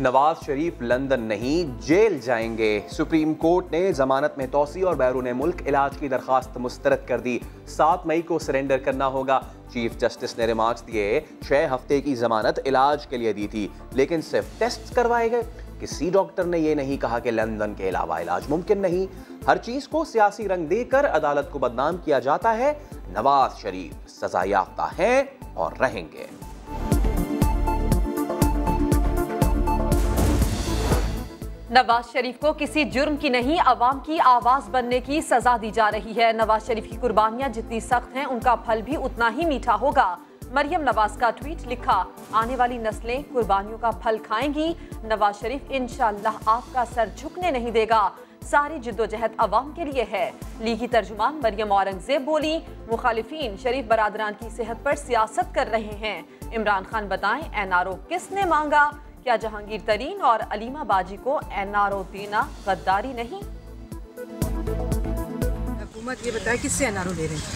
Nawaz Sharif London नहीं jail जाएंगे। Supreme court ने जमानत में तौसी और बैरून मुल्क इलाज की दरखास्त मुस्तरद कर दी। 7 मई को सरेंडर करना होगा। चीफ जस्टिस ने रिमार्क्स दिए 6 हफ्ते की जमानत इलाज के लिए दी थी, लेकिन सिर्फ टेस्ट करवाए गए। किसी डॉक्टर ने यह नहीं कहा कि लंदन के अलावा इलाज मुमकिन नहीं। हर चीज को सियासी रंग देकर अदालत को बदनाम किया जाता है। नवाज शरीफ सजा याफ्ता हैं और रहेंगे। नवाज शरीफ को किसी जुर्म की नहीं, अवाम की आवाज बनने की सजा दी जा रही है। नवाज शरीफ की कुर्बानियां जितनी सख्त हैं, उनका फल भी उतना ही मीठा होगा। मरियम नवाज का ट्वीट लिखा, आने वाली नस्लें कुर्बानियों का फल खाएंगी। नवाज शरीफ इंशाअल्लाह आपका सर झुकने नहीं देगा। सारी जिद्दोजहद अवाम के लिए है। लीगी तर्जुमान मरियम औरंगजेब बोली, मुखालिफिन शरीफ बरादरान की सेहत पर सियासत कर रहे हैं। इमरान खान बताएं NRO किसने मांगा? क्या जहांगीर तरीन और अलीमा बाजी को NRO देना गद्दारी नहीं? हुकूमत ये बताए किससे NRO ले रहे हैं?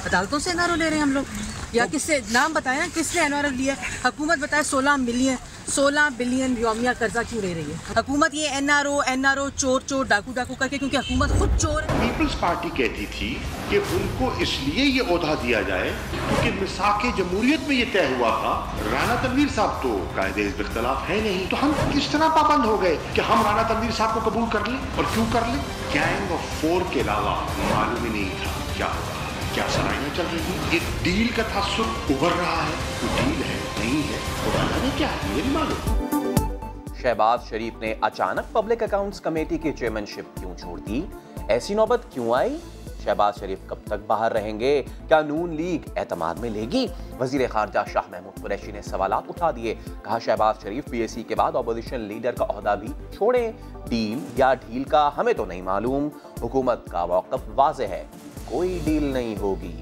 अदालतों से NRO ले रहे हैं हम लोग, या किससे? नाम बताएं ना किसने NRO लिया? हुकूमत बताए 16 बिलियन यौमिया कर्जा क्यों ले रही है हुकूमत? ये NRO चोर डाकू करके, क्योंकि हुकूमत खुद चोर है। पीपल्स पार्टी कहती थी कि उनको इसलिए ये ओहदा दिया जाए क्योंकि मिसाक जमहूरियत में ये तय हुआ था। राना तनवीर साहब तो कायदे हिज़्ब इख्तिलाफ है नहीं, तो हम किस तरह पाबंद हो गए कि हम राना तनवीर साहब को कबूल कर लें? और क्यों कर लें? गैंग ऑफ 4 के अलावा मालूम ही नहीं था क्या होगा, क्या सराइयाँ चल रही हैं। एक डील का तसव्वुर उभर रहा है, वो डील है नहीं है, वो जाने क्या है, ये नहीं मालूम। शहबाज शरीफ ने अचानक पब्लिक अकाउंट्स कमेटी की चेयरमैनशिप क्यों छोड़ दी? ऐसी नौबत क्यों आई? शहबाज शरीफ कब तक बाहर रहेंगे? क्या नून लीग एतमाद में लेगी? वजीर खारजा शाह महमूद कुरैशी ने सवालात उठा दिए। कहा शहबाज शरीफ PAC के बाद ऑपोजिशन लीडर का ओहदा भी छोड़ें। डील या ढील का हमें तो नहीं मालूम। हुकूमत का मौक़िफ़ वाज़ेह है, कोई डील नहीं होगी।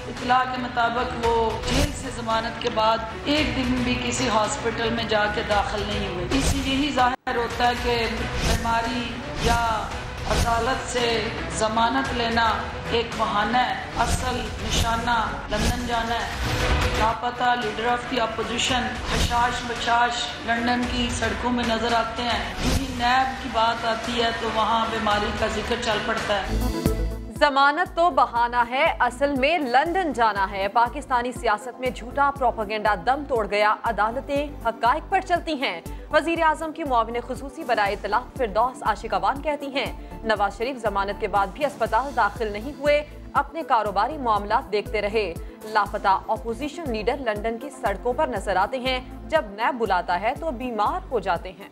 इत्तला के मुताबिक वो जेल से जमानत के बाद एक दिन भी किसी हॉस्पिटल में जाके दाखिल नहीं हुए। इससे यही जाहिर होता है कि बीमारी या अदालत से जमानत लेना एक बहाना है, असल निशाना लंदन जाना है। लापता लीडर ऑफ द अपोजिशन हशाश बशाश लंदन की सड़कों में नजर आते हैं। यदि नैब की बात आती है तो वहाँ बीमारी का जिक्र चल पड़ता है। जमानत तो बहाना है, असल में लंदन जाना है। पाकिस्तानी सियासत में झूठा प्रोपेगेंडा दम तोड़ गया। अदालतें हकाइक पर चलती हैं। वजीर आजम की मुआविन खुसूसी बराए इत्तलात फिरदौस आशिकावान कहती हैं, नवाज शरीफ जमानत के बाद भी अस्पताल दाखिल नहीं हुए, अपने कारोबारी मामलात देखते रहे। लापता अपोजिशन लीडर लंदन की सड़कों पर नजर आते हैं, जब नैब बुलाता है तो बीमार हो जाते हैं।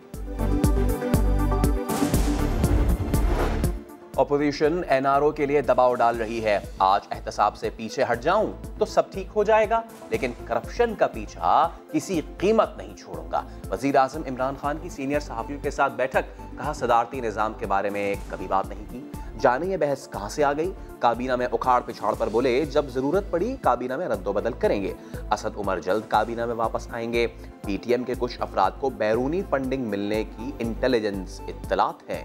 ऑपोजिशन NRO के लिए दबाव डाल रही है। आज एहतसाब से पीछे हट जाऊं तो सब ठीक हो जाएगा, लेकिन करप्शन का पीछा किसी कीमत नहीं छोड़ूंगा। वजीर आजम इमरान खान की सीनियर सहाफियों के साथ बैठक। कहा सदारती निज़ाम के बारे में कभी बात नहीं की। जाने ये बहस कहां से आ गई? काबीना में उखाड़ पिछाड़ पर बोले जब जरूरत पड़ी काबीना में रद्दोबदल करेंगे। असद उमर जल्द काबीना में वापस आएंगे। PTM के कुछ अफराद को बैरूनी फंडिंग मिलने की इंटेलिजेंस इत्तलात है।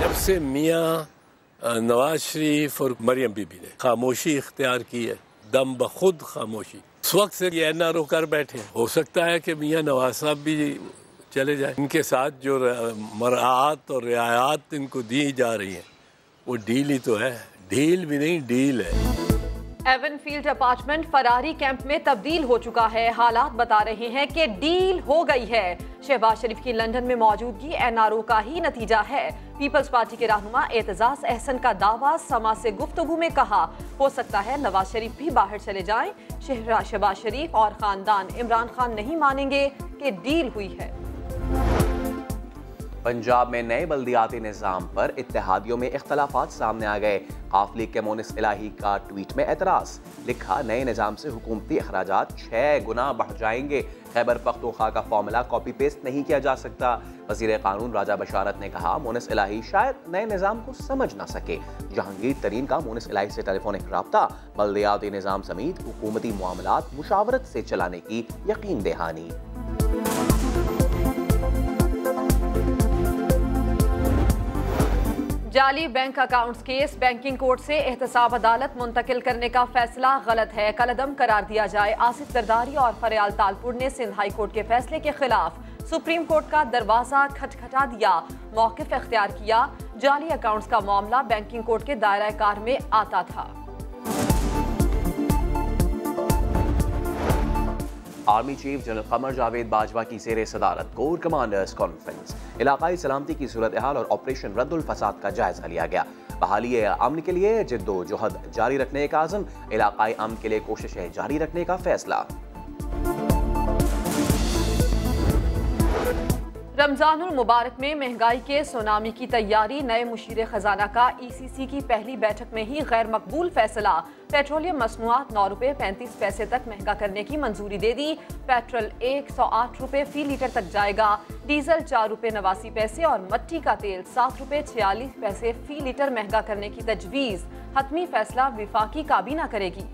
जब से मियाँ नवाज शरीफ और मरियम बीबी ने खामोशी इख्तियार की है, दम बखुद खामोशी, उस वक्त से ये NRO कर बैठे। हो सकता है कि मियाँ नवाज साहब भी चले जाए। इनके साथ जो मराआत और रियायत इनको दी जा रही है वो डील ही तो है, डील भी नहीं डील है। एवनफील्ड अपार्टमेंट फरारी कैंप में तब्दील हो चुका है। हालात बता रहे हैं कि डील हो गई है। शहबाज शरीफ की लंदन में मौजूदगी NRO का ही नतीजा है। पीपल्स पार्टी के रहनुमा एतजाज अहसन का दावा समा से गुफ्तगू में कहा, हो सकता है नवाज शरीफ भी बाहर चले जाएं। शहबाज शरीफ और खानदान इमरान खान नहीं मानेंगे कि डील हुई है। पंजाब में नए बल्दियाती निज़ाम पर इत्तेहादियों में इख्तलाफात सामने आ गए। काफ लीग के मोनिस इलाही का ट्वीट में एतराज़। लिखा नए निज़ाम से हुकूमती अखराजात 6 गुना बढ़ जाएंगे। खैबर पख्तूनख्वा का फॉर्मूला कॉपी पेस्ट नहीं किया जा सकता। वज़ीर कानून राजा बशारत ने कहा मोनिस इलाही शायद नए निज़ाम को समझ ना सके। जहांगीर तरीन का मोनिस इलाही से टेलीफोनिक राब्ता। बल्दियाती निज़ाम समेत हुकूमती मामलात मुशावरत से चलाने की यकीन दहानी। जाली bank accounts case, banking court से एहतसाब अदालत मुंतकिल करने का फैसला गलत है, कलअदम करार दिया जाए। आसिफ जरदारी और फरियाल तालपुर ने सिंध हाई कोर्ट के फैसले के खिलाफ सुप्रीम कोर्ट का दरवाजा खटखटा दिया, मौक़िफ़ इख्तियार किया। जाली अकाउंट्स का मामला बैंकिंग कोर्ट के दायरा कार में आता था। Army chief general Qamar Javed Bajwa की ज़ेर सदारत कोर कमांडर्स कॉन्फ्रेंस, इलाकाई सलामती की सूरत हाल और ऑपरेशन रद्दुल फसाद का जायजा लिया गया। बहाली अमन के लिए जिद्दोजहद जारी रखने का आज़म, इलाकाई अमन के लिए कोशिशें जारी रखने का फैसला। रमजानुल मुबारक में महंगाई के सुनामी की तैयारी, नए मुशीर खजाना का ECC की पहली बैठक में ही गैर मकबूल फैसला। पेट्रोलियम मसनूआत 9 रुपये 35 पैसे तक महंगा करने की मंजूरी दे दी। पेट्रोल 108 रुपये फी लीटर तक जाएगा, डीजल 4 रुपये 89 पैसे और मट्टी का तेल 7 रुपये 46 पैसे फी लीटर महंगा करने की तजवीज़। हतमी फैसला विफाकी काबीना करेगी।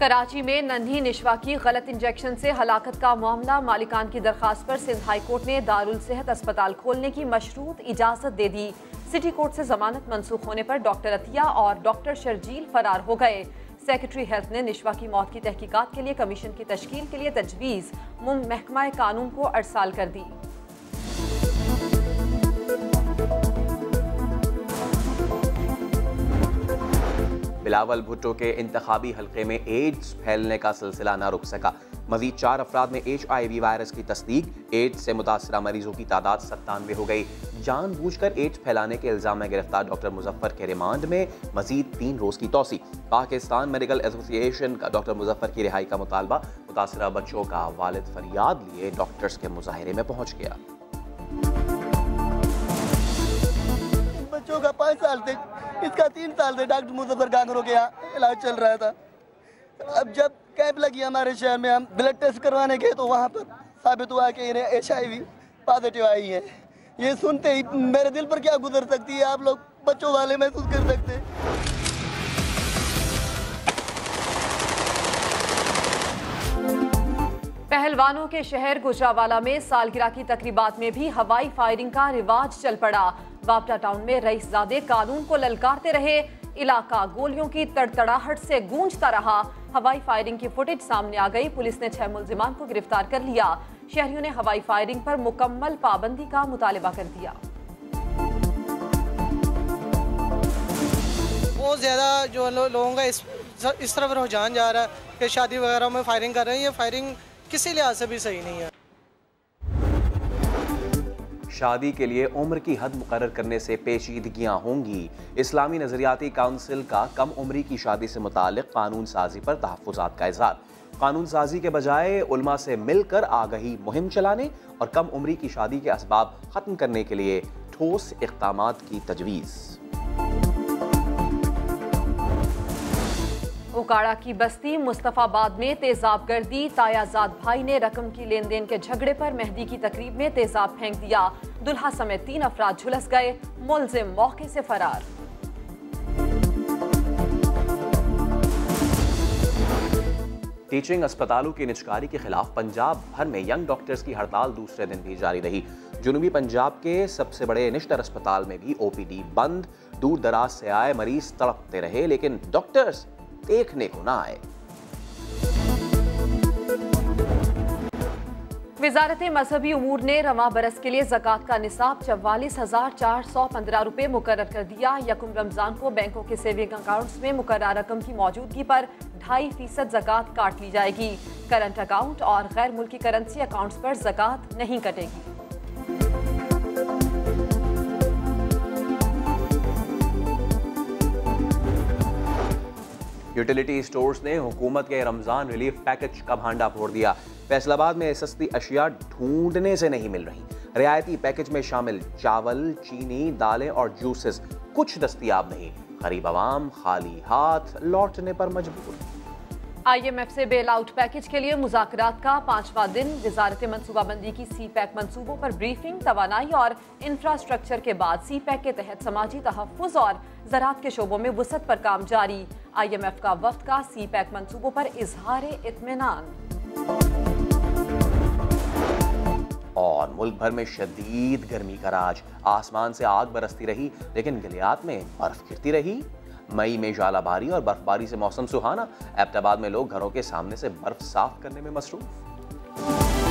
कराची में नन्ही निशवा की गलत इंजेक्शन से हलाकत का मामला, मालिकान की दरखास्त पर सिंध हाई कोर्ट ने दारुल सेहत अस्पताल खोलने की मशरूत इजाजत दे दी। सिटी कोर्ट से जमानत मंसूख होने पर डॉक्टर अतिया और डॉक्टर शर्जील फरार हो गए। सेक्रेटरी हेल्थ ने निशवा की मौत की तहकीकात के लिए कमीशन की तश्कील के लिए तजवीज़ महकमा कानून को अरसाल कर दी। बिलावल भुट्टो के इंतखाबी हल्के में एड्स फैलने का सिलसिला न रुक सका। मजीद 4 अफराद में HIV वायरस की तस्दीक। एड्स से मुतासरा मरीजों की तादाद 97 हो गई। जानबूझकर एड्स फैलाने के इल्जाम में गिरफ्तार डॉक्टर मुजफ्फर के रिमांड में मजीद 3 रोज की तौसी। पाकिस्तान मेडिकल एसोसिएशन का डॉक्टर मुजफ्फर की रिहाई का मुतालबा। मुतासरा बच्चों का वालिद फरियाद लिए डॉक्टर्स के मुजाहिरे में पहुंच गया। बच्चों का 5 साल से, इसका 3 साल से डॉक्टर मुजफ्फर गांगरों के यहाँ इलाज चल रहा था। अब जब कैंप लगी हमारे शहर में, हम ब्लड टेस्ट करवाने गए तो वहाँ पर साबित हुआ कि इन्हें HIV पॉजिटिव आई है। ये सुनते ही मेरे दिल पर क्या गुजर सकती है, आप लोग बच्चों वाले महसूस कर सकते हैं। पहलवानों के शहर गुजरावाला में सालगिरह की तकरीबात में भी हवाई फायरिंग का रिवाज चल पड़ा। वापटा टाउन में रईसजादे कानून को ललकारते रहे, इलाका गोलियों की तड़तड़ाहट से गूंजता रहा। हवाई फायरिंग की फुटेज सामने आ गई। पुलिस ने 6 मुल्जिमान को गिरफ्तार कर लिया। शहरियों ने हवाई फायरिंग पर मुकम्मल पाबंदी का मुतालिबा कर दिया। बहुत ज़्यादा जो लोगों का इस तरफ रुझान जा रहा है कि शादी वगैरह में फायरिंग कर रहे हैं। ये फायरिंग किसी लिहाज से भी सही नहीं है। शादी के लिए उम्र की हद मुकर्रर करने से पेचीदगियां होंगी। इस्लामी नजरियाती काउंसिल का कम उम्री की शादी से मुताल्लिक कानून साजी पर तहफ़्फ़ुज़ात का इज़हार। कानून साजी के बजाय उलमा से मिलकर आगही मुहिम चलाने और कम उम्री की शादी के असबाब ख़त्म करने के लिए ठोस इक़दामात की तजवीज़। उकाड़ा की बस्ती मुस्तफ़ाबाद में तेजाब गर्दी। तायाजाद भाई ने रकम की लेन देन के झगड़े पर मेहंदी की तकरीब में तेजाब फेंक दिया। दुल्हा समेत 3 अफराद झुलस गए। मुलजिम मौके से फरार। टीचिंग अस्पतालों की निजकारी के खिलाफ पंजाब भर में यंग डॉक्टर्स की हड़ताल दूसरे दिन भी जारी रही। जुनूबी पंजाब के सबसे बड़े निश्तर अस्पताल में भी OPD बंद। दूर दराज से आए मरीज तड़पते रहे, लेकिन डॉक्टर्स देखने को ना आए। वजारत मजहबी उमूर ने रवां बरस के लिए ज़कात का निसाब 44,415 रुपये मुकर्रर कर दिया। यकुम रमजान को बैंकों के सेविंग अकाउंट्स में मुकर्रर रकम की मौजूदगी पर 2.5% ज़कात काट ली जाएगी। करंट अकाउंट और गैर मुल्की करेंसी अकाउंट्स पर ज़कात नहीं कटेगी। यूटिलिटी स्टोर्स ने हुकूमत के रमजान रिलीफ पैकेज का भांडा फोड़ दिया। फैसलाबाद में सस्ती अशिया ढूंढने से नहीं मिल रही। रियायती पैकेज में शामिल चावल, चीनी, दालें और जूसेस कुछ दस्तयाब नहीं। गरीब आवाम खाली हाथ लौटने पर मजबूर। IMF से बेल आउट पैकेज के लिए मुज़ाकरात का 5वां दिन। वजारत मनसूबाबंदी की CPEC मंसूबों पर ब्रीफिंग। तवानाई और इंफ्रास्ट्रक्चर के बाद CPEC के तहत समाजी तहफ़्फ़ुज़ और ज़राअत के शोबों में वुसअत पर काम जारी। IMF का वफ़द का CPEC मंसूबों पर इज़हार इत्मीनान। और मुल्क भर में शदीद गर्मी का राज। आसमान से आग बरसती रही लेकिन गलियात में बर्फ गिरती रही। मई में जालाबारी और बर्फबारी से मौसम सुहाना। एबटाबाद में लोग घरों के सामने से बर्फ साफ करने में मसरूफ।